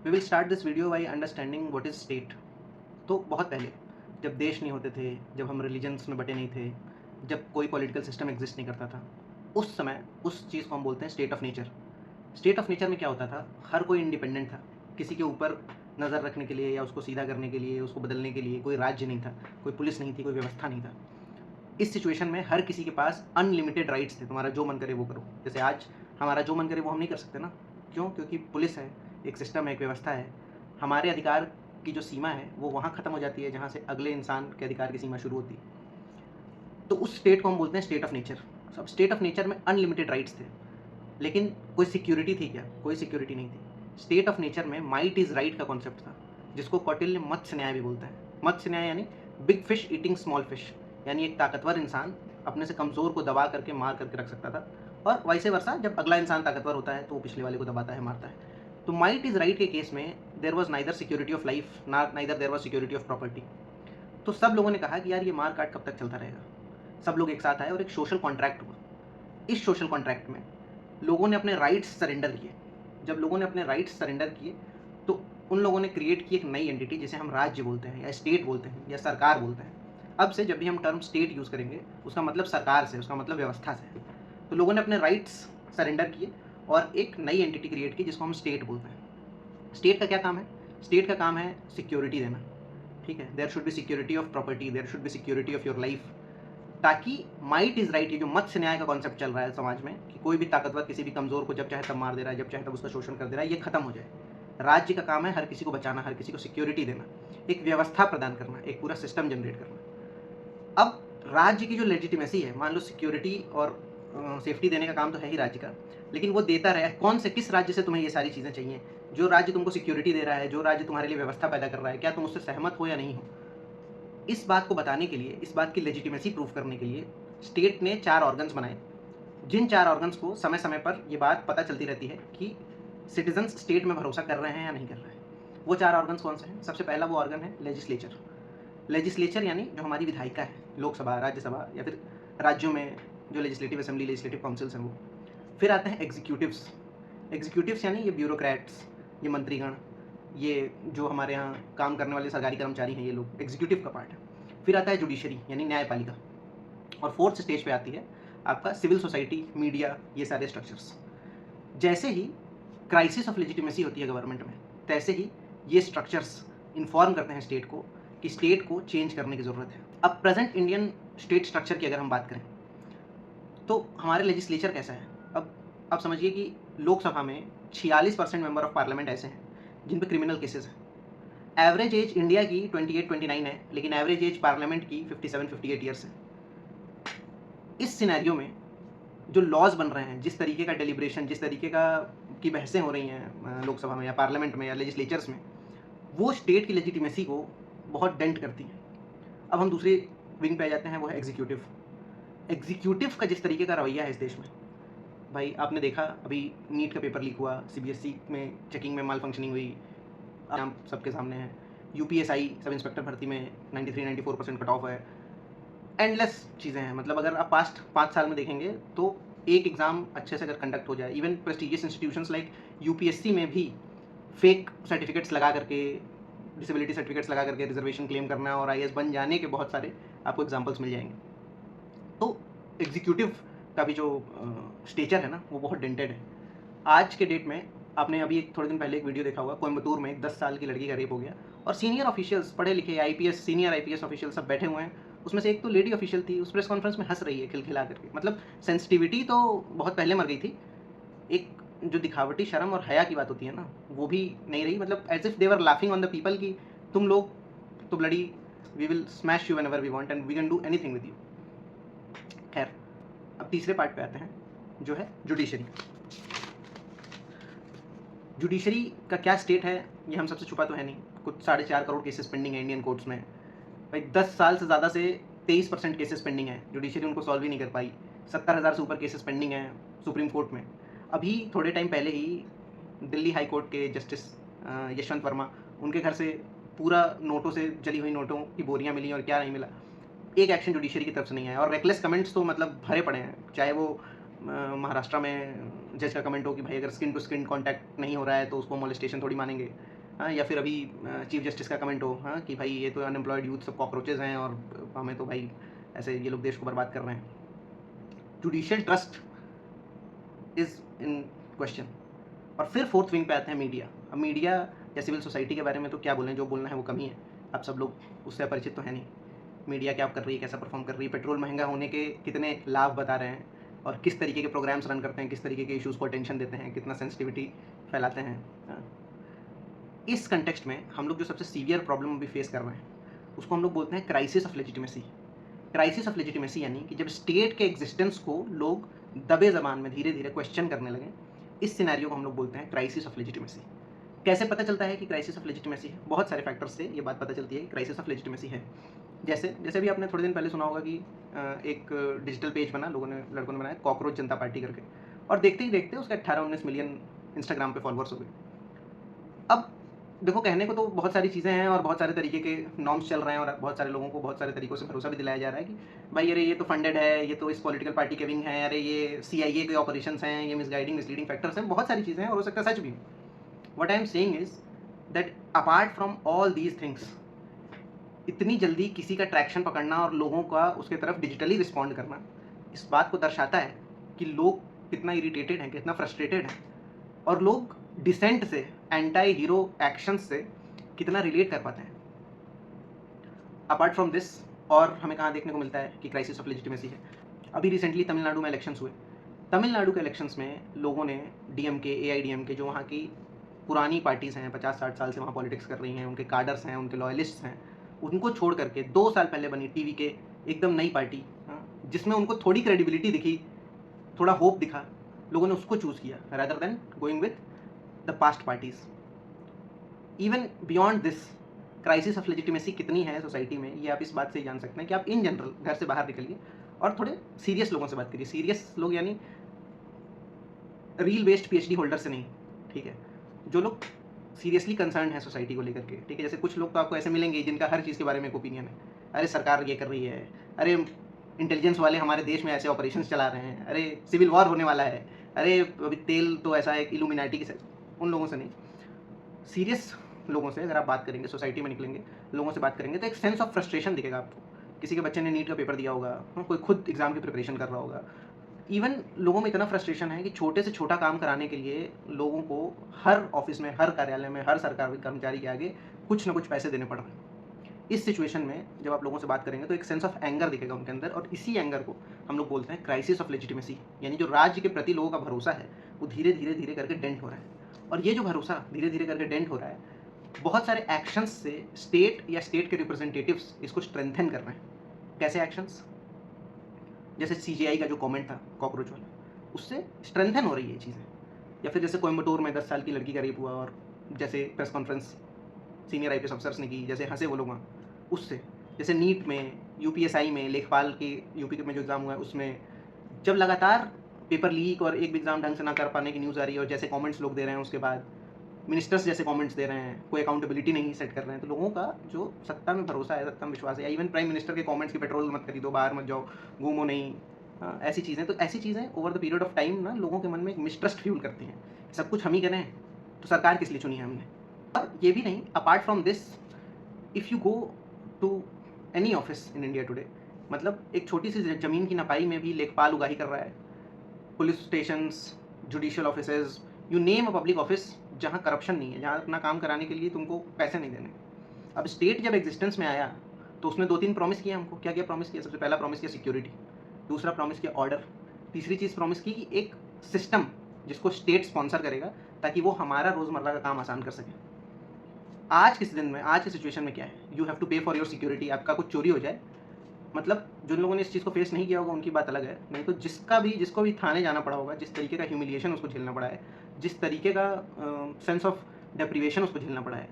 We will start this video by understanding what is state. तो बहुत पहले जब देश नहीं होते थे, जब हम रिलीजन्स में बटे नहीं थे, जब कोई पॉलिटिकल सिस्टम एग्जिस्ट नहीं करता था, उस समय उस चीज़ को हम बोलते हैं state of nature. State of nature में क्या होता था, हर कोई इंडिपेंडेंट था, किसी के ऊपर नज़र रखने के लिए या उसको सीधा करने के लिए, उसको बदलने के लिए कोई राज्य नहीं था, कोई पुलिस नहीं थी, कोई व्यवस्था नहीं था। इस सिचुएशन में हर किसी के पास अनलिमिटेड राइट्स थे, तुम्हारा जो मन करे वो करो। जैसे आज हमारा जो मन करे वो हम नहीं कर सकते ना, क्यों? क्योंकि पुलिस है, एक सिस्टम है, एक व्यवस्था है। हमारे अधिकार की जो सीमा है वो वहाँ ख़त्म हो जाती है जहाँ से अगले इंसान के अधिकार की सीमा शुरू होती है। तो उस स्टेट को हम बोलते हैं स्टेट ऑफ नेचर। अब स्टेट ऑफ नेचर में अनलिमिटेड राइट्स थे, लेकिन कोई सिक्योरिटी थी क्या? कोई सिक्योरिटी नहीं थी। स्टेट ऑफ नेचर में माइट इज़ राइट का कॉन्सेप्ट था, जिसको कौटिल्य मत्स्य न्याय भी बोलता है। मत्स्य न्याय यानी big fish eating small fish, यानी एक ताकतवर इंसान अपने से कमज़ोर को दबा करके मार करके रख सकता था, और वाइसे वर्सा जब अगला इंसान ताकतवर होता है तो वो पिछले वाले को दबाता है, मारता है। तो माइट इज़ राइट के केस में there was neither security of life neither there was security of property. तो सब लोगों ने कहा कि यार ये मार काट कब तक चलता रहेगा। सब लोग एक साथ आए और एक सोशल कॉन्ट्रैक्ट हुआ। इस सोशल कॉन्ट्रैक्ट में लोगों ने अपने राइट्स सरेंडर किए। जब लोगों ने अपने राइट्स सरेंडर किए तो उन लोगों ने क्रिएट की एक नई एंटिटी, जिसे हम राज्य बोलते हैं या स्टेट बोलते हैं या सरकार बोलते हैं। अब से जब भी हम टर्म स्टेट यूज़ करेंगे उसका मतलब सरकार से, उसका मतलब व्यवस्था से। तो लोगों ने अपने राइट्स सरेंडर किए और एक नई एंटिटी क्रिएट की जिसको हम स्टेट बोलते हैं। स्टेट का क्या काम है? स्टेट का काम है सिक्योरिटी देना। ठीक है, there should be security of property, there should be security of your life, ताकि माइट इज राइट, ये जो मत्स्य न्याय का कॉन्सेप्ट चल रहा है समाज में कि कोई भी ताकतवर किसी भी कमजोर को जब चाहे तब मार दे रहा है, जब चाहे तब उसका शोषण कर दे रहा है, ये खत्म हो जाए। राज्य का काम है हर किसी को बचाना, हर किसी को सिक्योरिटी देना, एक व्यवस्था प्रदान करना, एक पूरा सिस्टम जनरेट करना। अब राज्य की जो लेजिटिमेसी है, मान लो सिक्योरिटी और सेफ्टी देने का काम तो है ही राज्य का, लेकिन वो देता रहे, कौन से किस राज्य से तुम्हें ये सारी चीज़ें चाहिए? जो राज्य तुमको सिक्योरिटी दे रहा है, जो राज्य तुम्हारे लिए व्यवस्था पैदा कर रहा है, क्या तुम उससे सहमत हो या नहीं हो? इस बात को बताने के लिए, इस बात की लेजिटिमेसी प्रूव करने के लिए स्टेट ने 4 ऑर्गन्स बनाए, जिन 4 ऑर्गन्स को समय-समय पर ये बात पता चलती रहती है कि सिटीज़न्स स्टेट में भरोसा कर रहे हैं या नहीं कर रहे हैं। वो 4 ऑर्गन्स कौन से हैं? सबसे पहला वो ऑर्गन है लेजिस्लेचर। लेजिस्लेचर यानी जो हमारी विधायिका है, लोकसभा, राज्यसभा या फिर राज्यों में जो लेजिस्लेटिव असेंबली, लेजिस्लेटिव काउंसिल्स हैं वो। फिर आते हैं एग्जीक्यूटिव्स। एग्जीक्यूटिव्स यानी ये ब्यूरोक्रेट्स, ये मंत्रीगण, ये जो हमारे यहाँ काम करने वाले सरकारी कर्मचारी हैं, ये लोग एग्जीक्यूटिव का पार्ट है। फिर आता है जुडिशरी यानी न्यायपालिका, और फोर्थ स्टेज पे आती है आपका सिविल सोसाइटी, मीडिया, ये सारे स्ट्रक्चर्स। जैसे ही क्राइसिस ऑफ लेजिटिमेसी होती है गवर्नमेंट में, तैसे ही ये स्ट्रक्चर्स इन्फॉर्म करते हैं स्टेट को कि स्टेट को चेंज करने की ज़रूरत है। अब प्रेजेंट इंडियन स्टेट स्ट्रक्चर की अगर हम बात करें तो हमारे लेजिस्लेचर कैसा है? अब समझिए कि लोकसभा में 46% मेंबर ऑफ पार्लियामेंट ऐसे हैं जिन पे क्रिमिनल केसेस हैं। एवरेज एज इंडिया की 28-29 है, लेकिन एवरेज एज पार्लियामेंट की 57-58 ईयर्स है। इस सिनेरियो में जो लॉज बन रहे हैं, जिस तरीके का डेलिब्रेशन, जिस तरीके का की बहसें हो रही हैं लोकसभा में या पार्लियामेंट में या लेजिस्लेचर्स में, वो स्टेट की लेजिटिमेसी को बहुत डेंट करती हैं। अब हम दूसरे विंग पे आ जाते हैं, वो है एग्जीक्यूटिव। एग्जीक्यूटिव का जिस तरीके का रवैया है इस देश में, भाई आपने देखा अभी नीट का पेपर लीक हुआ, सीबीएसई में चेकिंग में माल फंक्शनिंग हुई, नाम सबके सामने है। यूपीएसआई सब इंस्पेक्टर भर्ती में 93-94% कट ऑफ है। एंडलेस चीज़ें हैं, मतलब अगर आप पास्ट 5 साल में देखेंगे तो एक एग्ज़ाम अच्छे से अगर कंडक्ट हो जाए, even prestigious institutions like UPSC में भी फेक सर्टिफिकेट्स लगा करके, डिसेबिलिटी सर्टिफिकेट्स लगा करके रिजर्वेशन क्लेम करना और आईएएस बन जाने के बहुत सारे आपको एग्जाम्पल्स मिल जाएंगे। तो एग्जीक्यूटिव का भी जो स्टेचर है ना, वो बहुत डेंटेड है आज के डेट में। आपने अभी थोड़े दिन पहले एक वीडियो देखा होगा, कोयम्बतूर में एक 10 साल की लड़की का रेप हो गया और सीनियर ऑफिशियल्स, पढ़े लिखे आईपीएस, सीनियर आईपीएस ऑफिशियल सब बैठे हुए हैं। उसमें से एक तो लेडी ऑफिशियल थी, उस प्रेस कॉन्फ्रेंस में हंस रही है खिलखिला करके। मतलब सेंसिटिविटी तो बहुत पहले मर गई थी, एक जो दिखावटी शर्म और हया की बात होती है ना, वो भी नहीं रही। मतलब as if they were laughing on the people कि तुम लोग तो bloody, we will smash you whenever we want and we can do anything with you. खैर, अब तीसरे पार्ट पे आते हैं जो है जुडिशरी। जुडिशरी का क्या स्टेट है ये हम सबसे छुपा तो है नहीं। कुछ 4.5 करोड़ केसेस पेंडिंग है इंडियन कोर्ट्स में। भाई 10 साल से ज़्यादा से 23% केसेस पेंडिंग है, जुडिशरी उनको सॉल्व ही नहीं कर पाई। 70,000 से ऊपर केसेस पेंडिंग है सुप्रीम कोर्ट में। अभी थोड़े टाइम पहले ही दिल्ली हाई कोर्ट के जस्टिस यशवंत वर्मा, उनके घर से पूरा नोटों से जली हुई नोटों की बोरियां मिली और क्या नहीं मिला, एक एक्शन जुडिशरी की तरफ से नहीं आया। और रेकलेस कमेंट्स तो मतलब भरे पड़े हैं, चाहे वो महाराष्ट्र में जज का कमेंट हो कि भाई अगर स्किन टू स्किन कांटेक्ट नहीं हो रहा है तो उसको मोलेस्टेशन थोड़ी मानेंगे, हाँ, या फिर अभी चीफ जस्टिस का कमेंट हो, हाँ, कि भाई ये तो अनएम्प्लॉयड यूथ सब कॉकरोचेज हैं और हमें तो भाई ऐसे ये लोग देश को बर्बाद कर रहे हैं। Judicial trust is in question. और फिर फोर्थ विंग पे आते हैं मीडिया। अब मीडिया या सिविल सोसाइटी के बारे में तो क्या बोलें, जो बोलना है वो कम ही है। आप सब लोग उससे परिचित तो है नहीं। मीडिया क्या कर रही है, कैसा परफॉर्म कर रही है, पेट्रोल महंगा होने के कितने लाभ बता रहे हैं और किस तरीके के प्रोग्राम्स रन करते हैं, किस तरीके के इश्यूज़ को अटेंशन देते हैं, कितना सेंसिटिविटी फैलाते हैं। हाँ। इस कंटेक्स्ट में हम लोग जो सबसे सीवियर प्रॉब्लम अभी फेस कर रहे हैं उसको हम लोग बोलते हैं crisis of legitimacy. Crisis of legitimacy यानी कि जब स्टेट के एग्जिस्टेंस को लोग दबे ज़बान में धीरे धीरे क्वेश्चन करने लगे, इस सिनेरियो को हम लोग बोलते हैं क्राइसिस ऑफ लेजिटिमेसी। कैसे पता चलता है कि क्राइसिस ऑफ लेजिटिमेसी है? बहुत सारे फैक्टर्स से ये बात पता चलती है कि क्राइसिस ऑफ लेजिटिमेसी है। जैसे भी आपने थोड़े दिन पहले सुना होगा कि एक डिजिटल पेज बना, लड़कों ने बनाया कॉकरोच जनता पार्टी करके, और देखते ही देखते उसके 18-19 मिलियन इंस्टाग्राम पे फॉलोअर्स हो गए। अब देखो, कहने को तो बहुत सारी चीज़ें हैं और बहुत सारे तरीके के नॉर्म्स चल रहे हैं और बहुत सारे लोगों को बहुत सारे तरीक़ों से भरोसा भी दिलाया जा रहा है कि भाई अरे ये तो फंडेड है, ये तो इस पॉलिटिकल पार्टी के विंग है, अरे ये CIA के ऑपरेशंस हैं, ये मिसलीडिंग फैक्टर्स हैं, बहुत सारी चीज़ें हैं और हो सकता है सच भी। What I am saying is that apart from all these things, इतनी जल्दी किसी का ट्रैक्शन पकड़ना और लोगों का उसके तरफ डिजिटली रिस्पॉन्ड करना इस बात को दर्शाता है कि लोग कितना इरिटेटेड हैं, कितना फ्रस्ट्रेटेड हैं, और लोग डिसेंट से, एंटी हीरो एक्शंस से कितना रिलेट कर पाते हैं। अपार्ट फ्रॉम दिस, और हमें कहाँ देखने को मिलता है कि क्राइसिस ऑफ लेजिटिमेसी है? अभी रिसेंटली तमिलनाडु में इलेक्शंस हुए। तमिलनाडु के इलेक्शंस में लोगों ने DMK, AIDMK, जो वहाँ की पुरानी पार्टीज़ हैं, 50-60 साल से वहाँ पॉलिटिक्स कर रही हैं, उनके कार्डर्स हैं, उनके लॉयलिस्ट्स हैं, उनको छोड़ करके 2 साल पहले बनी TVK, एकदम नई पार्टी, जिसमें उनको थोड़ी क्रेडिबिलिटी दिखी, थोड़ा होप दिखा, लोगों ने उसको चूज़ किया rather than going with the past parties. Even beyond this, crisis of legitimacy कितनी है सोसाइटी में, ये आप इस बात से ही जान सकते हैं कि आप इन जनरल घर से बाहर निकलिए और थोड़े सीरियस लोगों से बात करिए। सीरियस लोग यानी रील बेस्ड PhD होल्डर से नहीं, ठीक है, जो लोग सीरियसली कंसर्न है सोसाइटी को लेकर के, ठीक है। जैसे कुछ लोग तो आपको ऐसे मिलेंगे जिनका हर चीज़ के बारे में एक ओपिनियन है, अरे सरकार ये कर रही है, अरे इंटेलिजेंस वाले हमारे देश में ऐसे ऑपरेशंस चला रहे हैं, अरे सिविल वॉर होने वाला है, अरे अभी तेल तो ऐसा है इल्यूमिनाटी के। उन लोगों से नहीं, सीरियस लोगों से अगर आप बात करेंगे, सोसाइटी में निकलेंगे, लोगों से बात करेंगे, तो एक सेंस ऑफ फ्रस्ट्रेशन दिखेगा आपको। किसी के बच्चे ने नीट का पेपर दिया होगा, कोई खुद एग्जाम की प्रिपरेशन कर रहा होगा। इवन लोगों में इतना फ्रस्ट्रेशन है कि छोटे से छोटा काम कराने के लिए लोगों को हर ऑफिस में, हर कार्यालय में, हर सरकारी कर्मचारी के आगे कुछ ना कुछ पैसे देने पड़ रहे हैं। इस सिचुएशन में जब आप लोगों से बात करेंगे तो एक सेंस ऑफ एंगर दिखेगा उनके अंदर, और इसी एंगर को हम लोग बोलते हैं क्राइसिस ऑफ लेजिटिमेसी। यानी जो राज्य के प्रति लोगों का भरोसा है वो धीरे धीरे धीरे करके डेंट हो रहा है, और ये जो भरोसा धीरे धीरे करके डेंट हो रहा है, बहुत सारे एक्शंस से स्टेट या स्टेट के रिप्रेजेंटेटिव्स इसको स्ट्रेंथन कर रहे हैं। कैसे एक्शंस? जैसे CJI का जो कमेंट था कॉकरोच वाला, उससे स्ट्रेंथन हो रही है ये चीज़ें। या फिर जैसे कोयम्बटूर में 10 साल की लड़की का रेप हुआ और जैसे press conference senior IPS officers ने की, जैसे हंसे वो लोग वहाँ, उससे। जैसे नीट में, UPSI में, लेखपाल के यूपी में जो एग्ज़ाम हुआ है उसमें, जब लगातार पेपर लीक और एक भी एग्ज़ाम ढंग से ना कर पाने की न्यूज़ आ रही है और जैसे कमेंट्स लोग दे रहे हैं, उसके बाद मिनिस्टर्स जैसे कमेंट्स दे रहे हैं, कोई अकाउंटेबिलिटी नहीं सेट कर रहे हैं, तो लोगों का जो सत्ता में भरोसा है, सत्ता में विश्वास है, इवन प्राइम मिनिस्टर के कमेंट्स की पेट्रोल मत खरीदो, बाहर मत जाओ, घूमो नहीं, ऐसी चीज़ें, तो ऐसी चीज़ें over the period of time ना लोगों के मन में एक मिसट्रस्ट फ्यूल करती हैं। सब कुछ हम ही करें तो सरकार किस लिए चुनी है हमने? और ये भी नहीं, apart from this, if you go to any office in India today, मतलब एक छोटी सी ज़मीन की नपाई में भी लेखपाल उगाही कर रहा है, police stations, judicial offices, you name a public office जहाँ करप्शन नहीं है, जहाँ अपना काम कराने के लिए तुमको पैसे नहीं देने। अब स्टेट जब एग्जिस्टेंस में आया तो उसने 2-3 प्रॉमिस किया हमको। क्या क्या प्रॉमिस किया? सबसे पहला प्रॉमिस किया सिक्योरिटी, दूसरा प्रॉमिस किया ऑर्डर, तीसरी चीज़ प्रॉमिस की कि एक सिस्टम जिसको स्टेट स्पॉन्सर करेगा ताकि वो हमारा रोज़मर्रा का काम आसान कर सके। आज किस दिन में, आज की सिचुएशन में क्या है? यू हैव टू पे फॉर योर सिक्योरिटी। आपका कुछ चोरी हो जाए, मतलब जिन लोगों ने इस चीज़ को फेस नहीं किया होगा उनकी बात अलग है, नहीं तो जिसको भी थाने जाना पड़ा होगा, जिस तरीके का ह्यूमिलिएशन उसको झेलना पड़ा है, जिस तरीके का सेंस ऑफ डेप्रीवेशन उसको झेलना पड़ा है,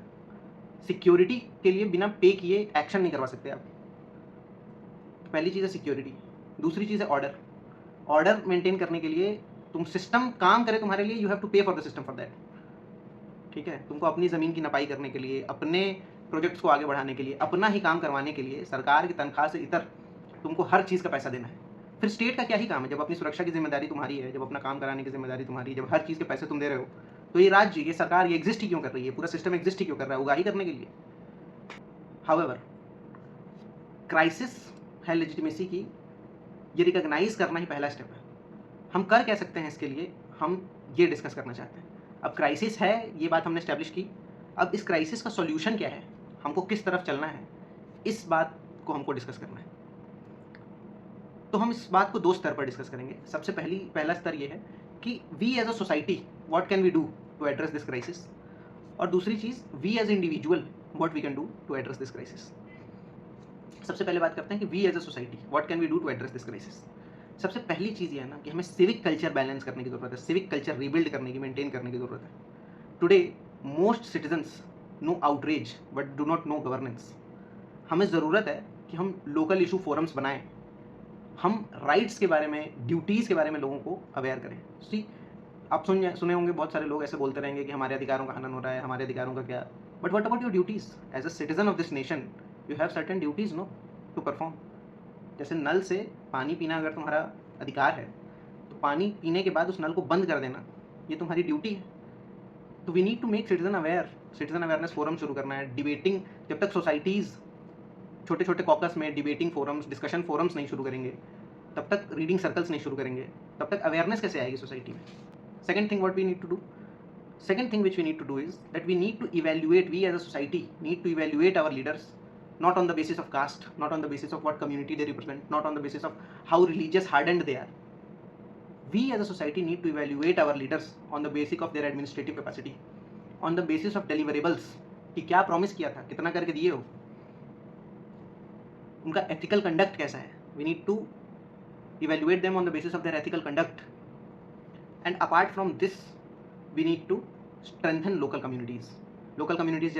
सिक्योरिटी के लिए बिना पे किए एक्शन नहीं करवा सकते आप। पहली चीज़ है सिक्योरिटी, दूसरी चीज़ है ऑर्डर। ऑर्डर मेंटेन करने के लिए तुम सिस्टम काम करे तुम्हारे लिए, यू हैव टू पे for the system for that, ठीक है। तुमको अपनी ज़मीन की नपाई करने के लिए, अपने प्रोजेक्ट्स को आगे बढ़ाने के लिए, अपना ही काम करवाने के लिए सरकार की तनख्वाह से इतर तुमको हर चीज़ का पैसा देना है। फिर स्टेट का क्या ही काम है? जब अपनी सुरक्षा की जिम्मेदारी तुम्हारी है, जब अपना काम कराने की जिम्मेदारी तुम्हारी है, जब हर चीज़ के पैसे तुम दे रहे हो, तो ये राज्य, ये सरकार, ये एग्जिस्ट ही क्यों कर रही है, पूरा सिस्टम एग्जिस्ट ही क्यों कर रहा है, उगाही करने के लिए। हाउएवर, क्राइसिस है लेजिटिमेसी की, ये रिकॉग्नाइज करना ही पहला स्टेप है। हम कर क्या सकते हैं इसके लिए, हम ये डिस्कस करना चाहते हैं। अब क्राइसिस है, ये बात हमने स्टैब्लिश की, अब इस क्राइसिस का सॉल्यूशन क्या है, हमको किस तरफ चलना है, इस बात को हमको डिस्कस करना है। तो हम इस बात को दो स्तर पर डिस्कस करेंगे। सबसे पहला स्तर ये है कि we as a society what can we do to address this crisis, और दूसरी चीज़ we as individual what we can do to address this crisis. सबसे पहले बात करते हैं कि we as a society what can we do to address this crisis. सबसे पहली चीज़ ये है ना कि हमें सिविक कल्चर बैलेंस करने की ज़रूरत है, सिविक कल्चर रीबिल्ड करने की, मेंटेन करने की ज़रूरत है। Today most citizens know outreach but do not know governance. हमें ज़रूरत है कि हम लोकल इशू फोरम्स बनाएं, हम राइट्स के बारे में, ड्यूटीज़ के बारे में लोगों को अवेयर करें। सी, आप सुने होंगे बहुत सारे लोग ऐसे बोलते रहेंगे कि हमारे अधिकारों का हनन हो रहा है, हमारे अधिकारों का क्या, but what about your duties as a citizen of this nation, you have certain duties no to perform. जैसे नल से पानी पीना अगर तुम्हारा अधिकार है, तो पानी पीने के बाद उस नल को बंद कर देना ये तुम्हारी ड्यूटी है। तो we need to make citizen aware, citizen awareness forum शुरू करना है। डिबेटिंग, जब तक सोसाइटीज़ छोटे छोटे कॉकस में डिबेटिंग फोरम्स, डिस्कशन फोरम्स नहीं शुरू करेंगे, तब तक रीडिंग सर्कल्स नहीं शुरू करेंगे, तब तक अवेयरनेस कैसे आएगी सोसाइटी में। Second thing what we need to do, second thing which we need to do is that we need to evaluate, we as a society need to evaluate our leaders, not on the basis of caste, not on the basis of what community they represent, not on the basis of how religious hardened they are. We as a society need to evaluate our leaders on the basis of their administrative capacity, on the basis of deliverables, कि क्या promise किया था, कितना करके दिए हो, उनका ethical conduct कैसा है। We need to evaluate them on the basis of their ethical conduct, and apart from this we need to strengthen local communities. local communities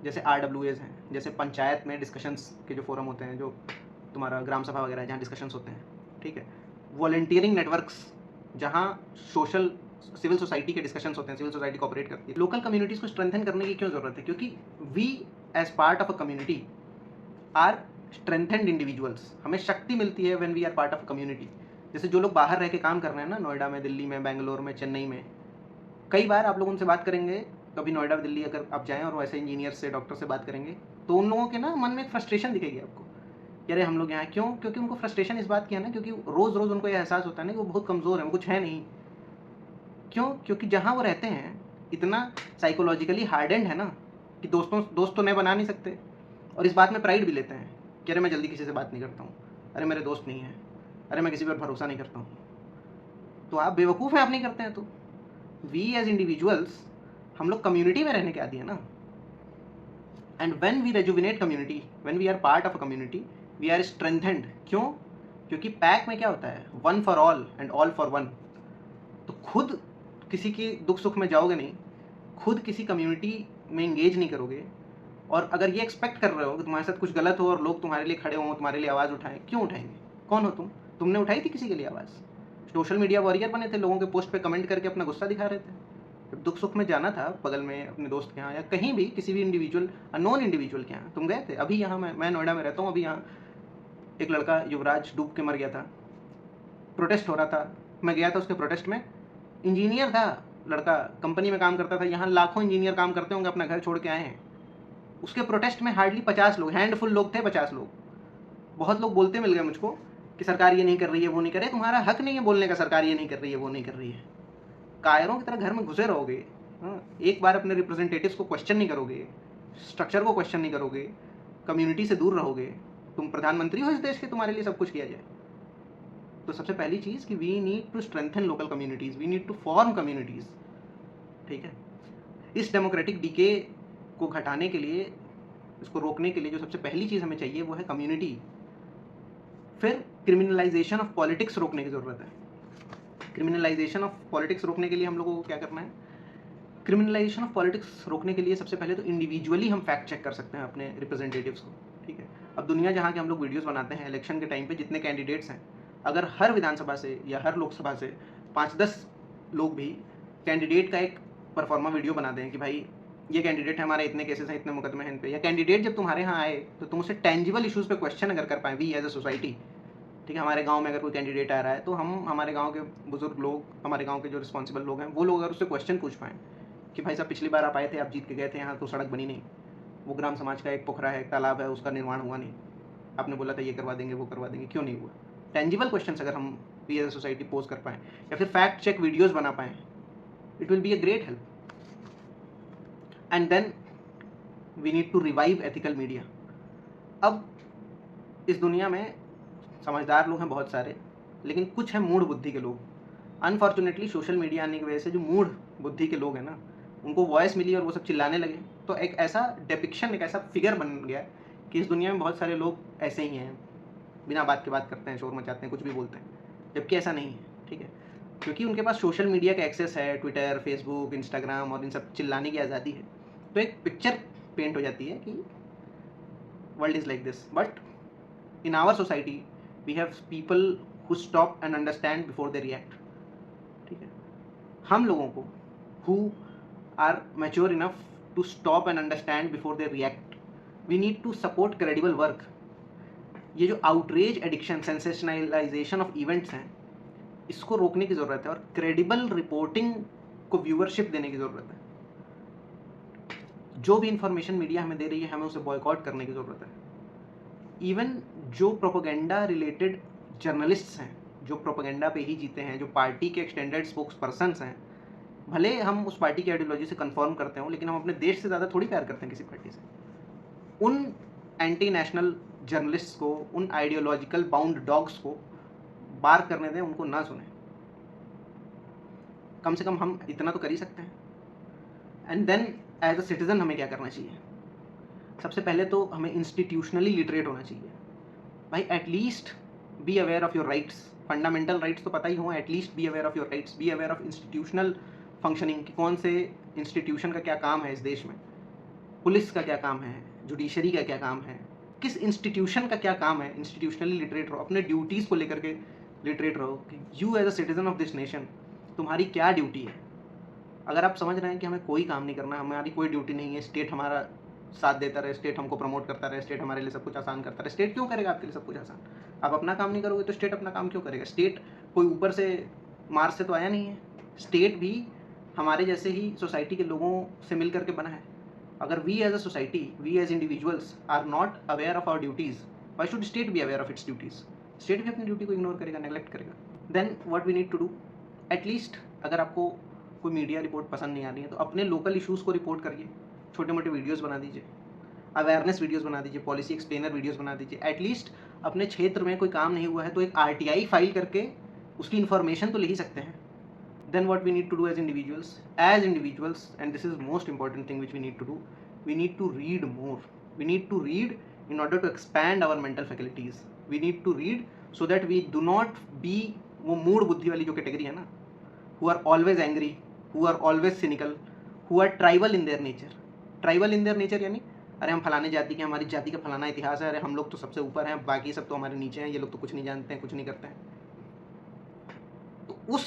जैसे RWAs हैं, जैसे पंचायत में डिस्कशंस के जो फोरम होते हैं, जो तुम्हारा ग्राम सभा वगैरह है जहाँ डिस्कशंस होते हैं, ठीक है। वॉलंटियरिंग नेटवर्क्स जहाँ सोशल सिविल सोसाइटी के डिस्कशंस होते हैं, सिविल सोसाइटी कोऑपरेट करती है। लोकल कम्युनिटीज़ को स्ट्रेंथन करने की क्यों ज़रूरत है, क्योंकि we as part of a community are strengthened individuals. हमें शक्ति मिलती है when we are part of a community. जैसे जो लोग बाहर रह के काम कर रहे हैं ना, नोएडा में, दिल्ली में, बेंगलोर में, चेन्नई में, कई बार आप लोग उनसे बात करेंगे, कभी नोएडा दिल्ली अगर आप जाएं और वैसे इंजीनियर से, डॉक्टर से बात करेंगे, तो उन लोगों के ना मन में एक फ्रस्ट्रेशन दिखेगी आपको कि अरे हम लोग यहाँ क्यों, क्योंकि उनको फ्रस्ट्रेशन इस बात की है ना, क्योंकि रोज़ रोज़ उनको ये एहसास होता है ना कि वो बहुत कमज़ोर है, वो कुछ है नहीं। क्यों? क्योंकि जहाँ वो रहते हैं इतना साइकोलॉजिकली हार्डेंड है ना कि दोस्त तो नए बना नहीं सकते, और इस बात में प्राइड भी लेते हैं कि अरे मैं जल्दी किसी से बात नहीं करता हूँ, अरे मेरे दोस्त नहीं है, अरे मैं किसी पर भरोसा नहीं करता हूँ। तो आप बेवकूफ़ हैं, आप नहीं करते हैं तो। वी एज इंडिविजुअल्स, हम लोग कम्युनिटी में रहने के आदी है ना, and when we rejuvenate community, when we are part of a community, we are strengthened. क्यों? क्योंकि पैक में क्या होता है, one for all and all for one. तो खुद किसी की दुख सुख में जाओगे नहीं, खुद किसी कम्युनिटी में इंगेज नहीं करोगे, और अगर ये एक्सपेक्ट कर रहे हो कि तुम्हारे साथ कुछ गलत हो और लोग तुम्हारे लिए खड़े हों, तुम्हारे लिए आवाज़ उठाएं, क्यों उठाएंगे? कौन हो तुम? तुमने उठाई थी किसी के लिए आवाज़? सोशल मीडिया वॉरियर बने थे, लोगों के पोस्ट पे कमेंट करके अपना गुस्सा दिखा रहे थे। जब दुख सुख में जाना था बगल में अपने दोस्त के यहाँ या कहीं भी किसी भी इंडिविजुअल, अननोन इंडिविजुअल के यहाँ तुम गए थे। अभी यहाँ मैं नोएडा में रहता हूँ, अभी यहाँ एक लड़का युवराज डूब के मर गया था, प्रोटेस्ट हो रहा था, मैं गया था उसके प्रोटेस्ट में। इंजीनियर था लड़का, कंपनी में काम करता था, यहाँ लाखों इंजीनियर काम करते होंगे, अपना घर छोड़ के आए हैं। उसके प्रोटेस्ट में हार्डली 50 लोग, हैंडफुल लोग थे, 50 लोग। बहुत लोग बोलते मिल गए मुझको कि सरकार ये नहीं कर रही है, वो नहीं कर रही है। तुम्हारा हक नहीं है बोलने का सरकार ये नहीं कर रही है, वो नहीं कर रही है। कायरों की तरह घर में घुसे रहोगे, एक बार अपने रिप्रेजेंटेटिव्स को क्वेश्चन नहीं करोगे, स्ट्रक्चर को क्वेश्चन नहीं करोगे, कम्युनिटी से दूर रहोगे, तुम प्रधानमंत्री हो इस देश के, तुम्हारे लिए सब कुछ किया जाए। तो सबसे पहली चीज़ कि we need to strengthen local communities, we need to form communities, ठीक है। इस डेमोक्रेटिक डीके को घटाने के लिए, इसको रोकने के लिए जो सबसे पहली चीज़ हमें चाहिए वो है कम्युनिटी। फिर क्रिमिनलाइजेशन ऑफ पॉलिटिक्स रोकने की ज़रूरत है। क्रिमिनलाइजेशन ऑफ पॉलिटिक्स रोकने के लिए हम लोगों को क्या करना है? क्रिमिनलाइजेशन ऑफ पॉलिटिक्स रोकने के लिए सबसे पहले तो इंडिविजुअली हम फैक्ट चेक कर सकते हैं अपने रिप्रेजेंटेटिव्स को, ठीक है। अब दुनिया जहाँ के हम लोग वीडियोस बनाते हैं इलेक्शन के टाइम पे, जितने कैंडिडेट्स हैं, अगर हर विधानसभा से या हर लोकसभा से 5-10 लोग भी कैंडिडेट का एक परफॉर्मा वीडियो बना दें कि भाई ये कैंडिडेट है हमारे, इतने केसेस हैं, इतने मुकदमे हैं इन पे, या कैंडिडेट जब तुम्हारे यहाँ आए तो तुम उससे टेंजिबल इशूज़ पे क्वेश्चन अगर कर पाएँ वी एज अ सोसाइटी, ठीक है, हमारे गांव में अगर कोई कैंडिडेट आ रहा है तो हम हमारे गांव के बुजुर्ग लोग, हमारे गांव के जो रिस्पॉन्सिबल लोग हैं, वो लोग अगर उससे क्वेश्चन पूछ पाएँ कि भाई साहब पिछली बार आप आए थे, आप जीत के गए थे, यहाँ तो सड़क बनी नहीं, वो ग्राम समाज का एक पोखरा है, एक तालाब है, उसका निर्माण हुआ नहीं, आपने बोला था ये करवा देंगे, वो करवा देंगे, क्यों नहीं हुआ? टेंजिबल क्वेश्चंस अगर हम we as a society pose कर पाएँ या फिर फैक्ट चेक वीडियोज़ बना पाएँ, it will be a great help. And then we need to revive ethical media. अब इस दुनिया में समझदार लोग हैं बहुत सारे, लेकिन कुछ हैं मूढ़ बुद्धि के लोग. अनफॉर्चुनेटली सोशल मीडिया आने की वजह से जो मूढ़ बुद्धि के लोग हैं ना, उनको वॉइस मिली और वो सब चिल्लाने लगे, तो एक ऐसा डिपिक्शन, एक ऐसा फिगर बन गया कि इस दुनिया में बहुत सारे लोग ऐसे ही हैं, बिना बात के बात करते हैं, शोर मचाते हैं, कुछ भी बोलते हैं, जबकि ऐसा नहीं है. ठीक है, क्योंकि उनके पास सोशल मीडिया का एक्सेस है, ट्विटर, फेसबुक, इंस्टाग्राम और इन सब चिल्लाने की आज़ादी है, तो एक पिक्चर पेंट हो जाती है कि world is like this. But in our society we have people who stop and understand before they react. ठीक है, हम लोगों को who are mature enough to stop and understand before they react. We need to support credible work. ये जो outrage, addiction, sensationalization of events हैं, इसको रोकने की ज़रूरत है और credible reporting को व्यूअरशिप देने की ज़रूरत है. जो भी इंफॉर्मेशन मीडिया हमें दे रही है, हमें उसे बॉयकॉट करने की ज़रूरत है. इवन जो प्रोपोगेंडा रिलेटेड जर्नलिस्ट्स हैं, जो प्रोपोगेंडा पे ही जीते हैं, जो पार्टी के एक्सटेंडेड स्पोक्स पर्सन्स हैं, भले हम उस पार्टी की आइडियोलॉजी से कन्फर्म करते हो, लेकिन हम अपने देश से ज़्यादा थोड़ी प्यार करते हैं किसी पार्टी से. उन एंटी नेशनल जर्नलिस्ट्स को, उन आइडियोलॉजिकल बाउंड डॉग्स को बार करने दें, उनको ना सुने. कम से कम हम इतना तो कर ही सकते हैं. And then as a citizen हमें क्या करना चाहिए? सबसे पहले तो हमें इंस्टीट्यूशनली लिटरेट होना चाहिए. भाई at least be aware of your rights. Fundamental rights तो पता ही हो, at least be aware of your rights. B aware of institutional functioning कि कौन से इंस्टीट्यूशन का क्या काम है इस देश में, पुलिस का क्या काम है, जुडिशरी का क्या काम है, किस इंस्टीट्यूशन का क्या काम है. इंस्टीट्यूशनली लिटरेट रहो, अपने ड्यूटीज़ को लेकर के लिटरेट रहो कि you as a citizen of this nation तुम्हारी क्या ड्यूटी है. अगर आप समझ रहे हैं कि हमें कोई काम नहीं करना, हमारी कोई ड्यूटी नहीं है, स्टेट हमारा साथ देता रहे, स्टेट हमको प्रमोट करता रहे, स्टेट हमारे लिए सब कुछ आसान करता रहे, स्टेट क्यों करेगा आपके लिए सब कुछ आसान? आप अपना काम नहीं करोगे तो स्टेट अपना काम क्यों करेगा? स्टेट कोई ऊपर से मार्स से तो आया नहीं है. स्टेट भी हमारे जैसे ही सोसाइटी के लोगों से मिल करके बना है. अगर we as a society, we as individuals are not aware of our duties, why should state be aware of its duties? State भी अपनी ड्यूटी को इग्नोर करेगा, नेगलेक्ट करेगा. Then what we need to do, at least अगर आपको कोई media report पसंद नहीं आ रही है तो अपने लोकल इश्यूज़ को रिपोर्ट करिए. छोटे मोटे वीडियोज़ बना दीजिए, अवेयरनेस वीडियोज़ बना दीजिए, पॉलिसी एक्सप्लेनर वीडियोज़ बना दीजिए. एटलीस्ट अपने क्षेत्र में कोई काम नहीं हुआ है तो एक RTI फाइल करके उसकी इन्फॉर्मेशन तो ले ही सकते हैं. Then what we need to do as individuals, and this is most important thing which we need to do, we need to read more. We need to read in order to expand our mental faculties. We need to read so that we do not be वो मूड बुद्धि वाली जो category है ना, who are always angry, who are always cynical, who are tribal in their nature. Tribal in their nature यानी अरे हम फलाने जाति के, हमारी जाति का फलाना इतिहास है, अरे हम लोग तो सबसे ऊपर हैं, बाकी सब तो हमारे नीचे हैं, ये लोग तो कुछ नहीं जानते हैं, कुछ नहीं करते हैं. तो उस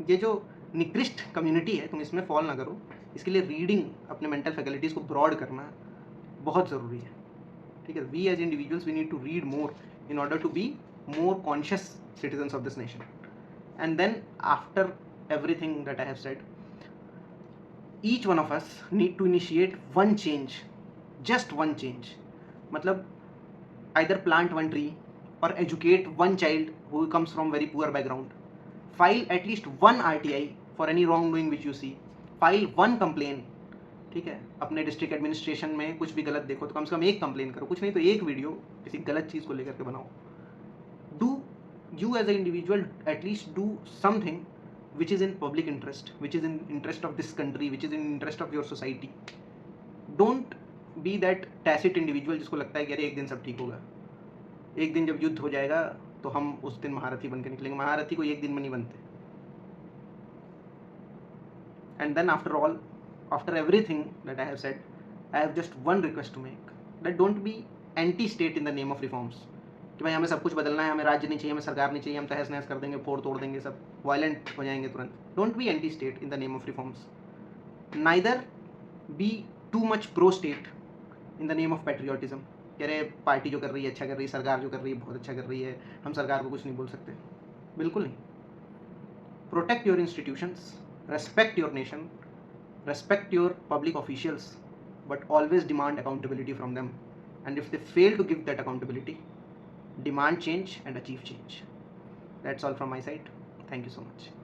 ये जो निकृष्ट कम्युनिटी है, तुम इसमें फॉल ना करो. इसके लिए रीडिंग, अपने मेंटल फैकल्टीज़ को ब्रॉड करना बहुत ज़रूरी है. ठीक है, we as individuals we need to read more in order to be more conscious citizens of this nation. And then after everything that I have said, each one of us need to initiate one change, just one change. मतलब either plant one tree or educate one child who comes from very poor background. File at least one RTI for any wrongdoing which you see. File one complaint. ठीक है, अपने district administration में कुछ भी गलत देखो तो कम से कम एक कंप्लेन करो, कुछ नहीं तो एक वीडियो किसी गलत चीज़ को लेकर के बनाओ. Do you as a individual at least do something which is in public interest, which is in interest of this country, which is in interest of your society. Don't be that tacit individual जिसको लगता है कि अरे एक दिन सब ठीक होगा, एक दिन जब युद्ध हो जाएगा तो हम उस दिन महारथी बन के निकलेंगे. महारथी को एक दिन में नहीं बनते. And then after everything that I have said, I have just one request to make, that don't be anti-state in the name of reforms. कि भाई हमें सब कुछ बदलना है, हमें राज्य नहीं चाहिए, हमें सरकार नहीं चाहिए, हम तहस नहस कर देंगे, फोड़ तोड़ देंगे, सब वायलेंट हो जाएंगे तुरंत. Don't be anti-state in the name of reforms. Neither be too much pro-state in the name of patriotism. कह रहे पार्टी जो कर रही है अच्छा कर रही है, सरकार जो कर रही है बहुत अच्छा कर रही है, हम सरकार को कुछ नहीं बोल सकते। बिल्कुल नहीं। Protect your institutions, respect your nation, respect your public officials, but always demand accountability from them. And if they fail to give that accountability, demand change and achieve change. That's all from my side. Thank you so much.